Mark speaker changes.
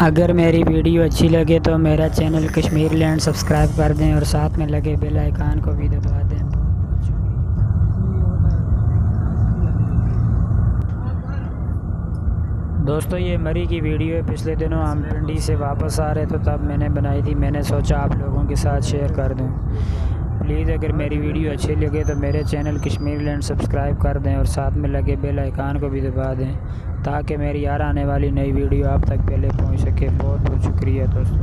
Speaker 1: अगर मेरी वीडियो अच्छी लगे तो मेरा चैनल कश्मीर लैंड सब्सक्राइब कर दें और साथ में लगे बेल आइकन को भी दबा दें। बहुत बहुत शुक्रिया दोस्तों। ये मरी की वीडियो है। पिछले दिनों हम मंडी से वापस आ रहे थे तब मैंने बनाई थी। मैंने सोचा आप लोगों के साथ शेयर कर दूं। प्लीज़ अगर मेरी वीडियो अच्छी लगे तो मेरे चैनल कश्मीर लैंड सब्सक्राइब कर दें और साथ में लगे बेल आइकन को भी दबा दें ताकि मेरी यार आने वाली नई वीडियो आप तक पहले पहुंच सके। बहुत बहुत शुक्रिया दोस्तों।